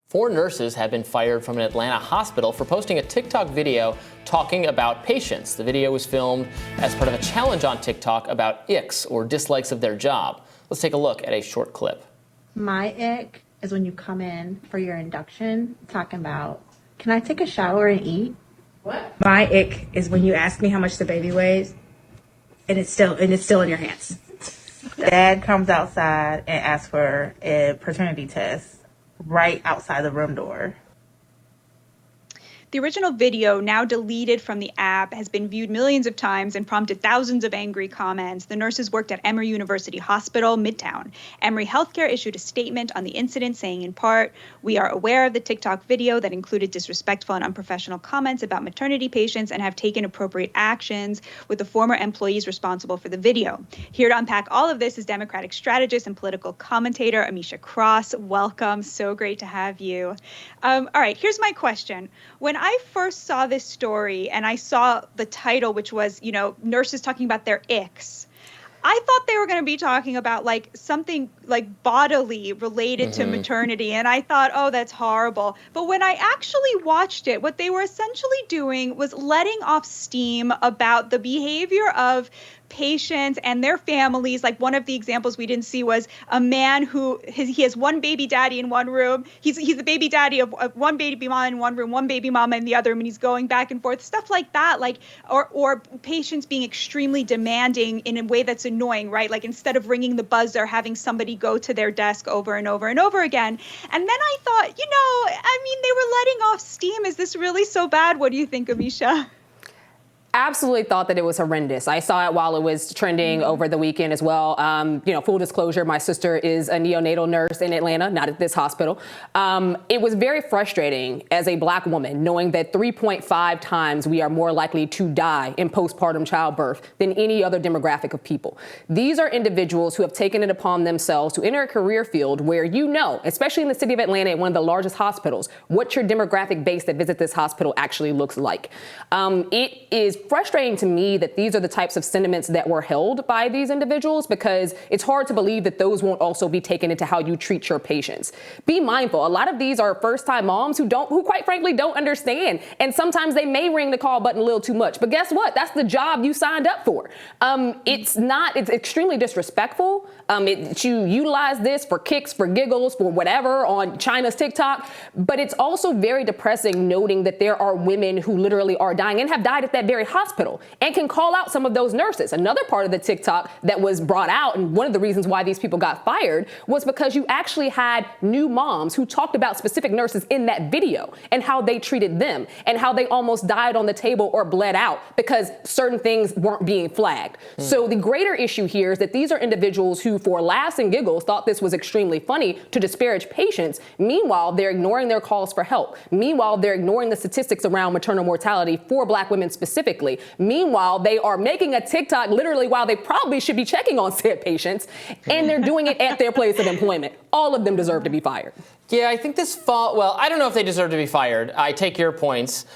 4 nurses have been fired from an Atlanta hospital for posting a TikTok video talking about patients. The video was filmed as part of a challenge on TikTok about icks, or dislikes of their job. Let's take a look at a short clip. My ick is when you come in for your induction talking about, can I take a shower and eat? What? My ick is when you ask me how much the baby weighs and it's still in your hands. Dad comes outside and asks for a paternity test right outside the room door. The original video, now deleted from the app, has been viewed millions of times and prompted thousands of angry comments. The nurses worked at Emory University Hospital, Midtown. Emory Healthcare issued a statement on the incident saying, in part, "We are aware of the TikTok video that included disrespectful and unprofessional comments about maternity patients and have taken appropriate actions with the former employees responsible for the video." Here to unpack all of this is Democratic strategist and political commentator Ameshia Cross. Welcome. So great to have you. All right, here's my question. When I first saw this story and I saw the title, which was, nurses talking about their icks, I thought they were going to be talking about like something like bodily related to maternity. And I thought, oh, that's horrible. But when I actually watched it, what they were essentially doing was letting off steam about the behavior of patients and their families. Like one of the examples we didn't see was a man who he has one baby daddy in one room. He's the baby daddy of one baby mama in one room, one baby mama in the other room, and he's going back and forth, stuff like that. Like or patients being extremely demanding in a way that's annoying, right? Like instead of ringing the buzzer, having somebody go to their desk over and over and over again. And then I thought, they were letting off steam. Is this really so bad? What do you think, Ameshia? Absolutely thought that it was horrendous. I saw it while it was trending over the weekend as well. Full disclosure, my sister is a neonatal nurse in Atlanta, not at this hospital. It was very frustrating as a Black woman knowing that 3.5 times we are more likely to die in postpartum childbirth than any other demographic of people. These are individuals who have taken it upon themselves to enter a career field where especially in the city of Atlanta, at one of the largest hospitals, what your demographic base that visit this hospital actually looks like. It is frustrating to me that these are the types of sentiments that were held by these individuals, because it's hard to believe that those won't also be taken into how you treat your patients. Be mindful. A lot of these are first-time moms who quite frankly don't understand. And sometimes they may ring the call button a little too much. But guess what? That's the job you signed up for. It's extremely disrespectful. You utilize this for kicks, for giggles, for whatever on China's TikTok. But it's also very depressing noting that there are women who literally are dying and have died at that very hospital and can call out some of those nurses. Another part of the TikTok that was brought out, and one of the reasons why these people got fired, was because you actually had new moms who talked about specific nurses in that video and how they treated them and how they almost died on the table or bled out because certain things weren't being flagged. So the greater issue here is that these are individuals who, for laughs and giggles, thought this was extremely funny to disparage patients. Meanwhile, they're ignoring their calls for help. Meanwhile, they're ignoring the statistics around maternal mortality for Black women specifically. Meanwhile, they are making a TikTok literally while they probably should be checking on said patients, and they're doing it at their place of employment. All of them deserve to be fired. Yeah, I think I don't know if they deserve to be fired. I take your points.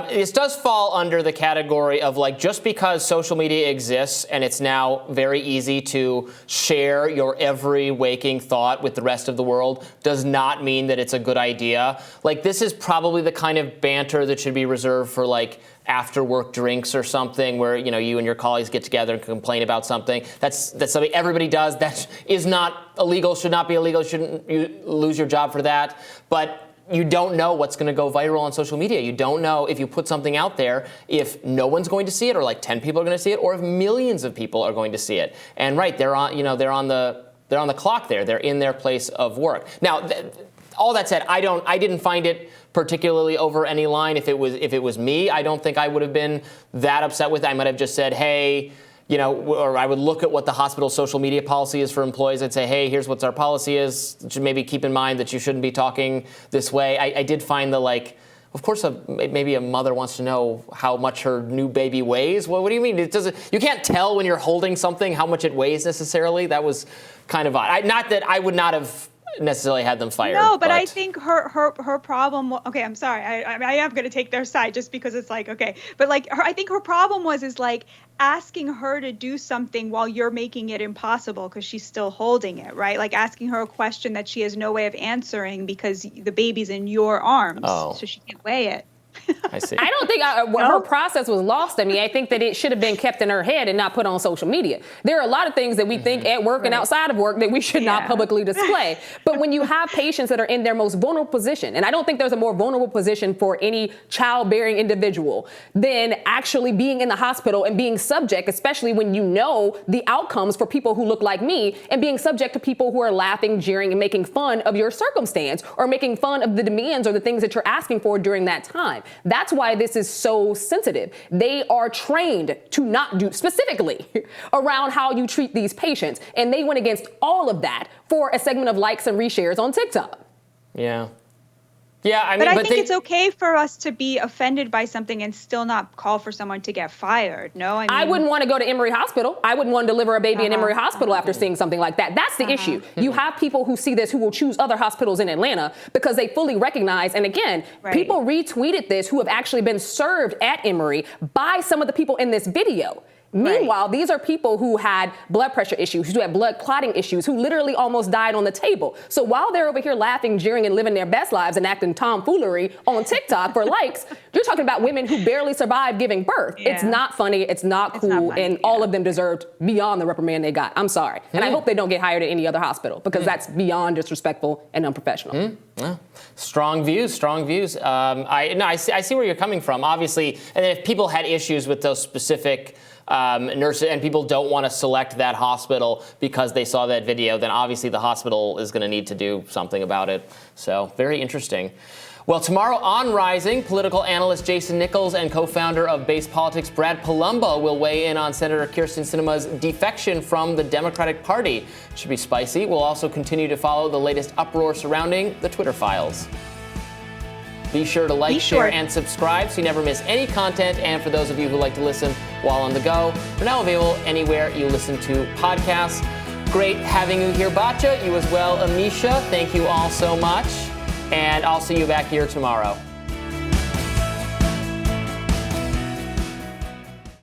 This does fall under the category of just because social media exists and it's now very easy to share your every waking thought with the rest of the world does not mean that it's a good idea. This is probably the kind of banter that should be reserved for after work drinks or something where, you and your colleagues get together and complain about something. That's something everybody does. That is not illegal, should not be illegal. Shouldn't you lose your job for that. But you don't know what's going to go viral on social media. You don't know if you put something out there, if no one's going to see it, or 10 people are going to see it, or if millions of people are going to see it. And they're on the clock there. They're in their place of work. Now, all that said, I didn't find it particularly over any line. If it was me, I don't think I would have been that upset with it. I might have just said, hey, or I would look at what the hospital's social media policy is for employees. I'd say, hey, here's what our policy is. Maybe keep in mind that you shouldn't be talking this way. I did find of course, maybe a mother wants to know how much her new baby weighs. Well, what do you mean? You can't tell when you're holding something how much it weighs necessarily. That was kind of odd. Not that I would not have necessarily had them fired. No, but I think her problem. Okay, I'm sorry. I am going to take their side just because it's like, okay, but like I think her problem is like asking her to do something while you're making it impossible because she's still holding it, right? Like asking her a question that she has no way of answering because the baby's in your arms, so she can't weigh it. I see. I don't think her process was lost on me. I think that it should have been kept in her head and not put on social media. There are a lot of things that we think at work and outside of work that we should not publicly display. But when you have patients that are in their most vulnerable position, and I don't think there's a more vulnerable position for any childbearing individual than actually being in the hospital and being subject, especially when you know the outcomes for people who look like me, and being subject to people who are laughing, jeering, and making fun of your circumstance or making fun of the demands or the things that you're asking for during that time. That's why this is so sensitive. They are trained to not do specifically around how you treat these patients. And they went against all of that for a segment of likes and reshares on TikTok. Yeah. Yeah, I mean, but I think it's okay for us to be offended by something and still not call for someone to get fired. No, I wouldn't want to go to Emory Hospital. I wouldn't want to deliver a baby in Emory Hospital after seeing something like that. That's the issue. You have people who see this who will choose other hospitals in Atlanta because they fully recognize. And again, people retweeted this who have actually been served at Emory by some of the people in this video. Meanwhile, these are people who had blood pressure issues, who had blood clotting issues, who literally almost died on the table. So while they're over here laughing, jeering, and living their best lives and acting tomfoolery on TikTok for likes, you're talking about women who barely survived giving birth. Yeah. It's not funny. It's not cool. And all of them deserved beyond the reprimand they got. I'm sorry. And I hope they don't get hired at any other hospital because that's beyond disrespectful and unprofessional. Yeah. Strong views, strong views. I see where you're coming from, obviously. And if people had issues with those specific nurses and people don't want to select that hospital because they saw that video, then obviously the hospital is going to need to do something about it. So very interesting. Well, tomorrow on Rising, political analyst Jason Nichols and co-founder of Base Politics Brad Palumbo will weigh in on Senator Kyrsten Sinema's defection from the Democratic Party. Should be spicy. We'll also continue to follow the latest uproar surrounding the Twitter files. Be sure to like, share, and subscribe so you never miss any content. And for those of you who like to listen while on the go, we're now available anywhere you listen to podcasts. Great having you here, Batya. You as well, Ameshia. Thank you all so much. And I'll see you back here tomorrow.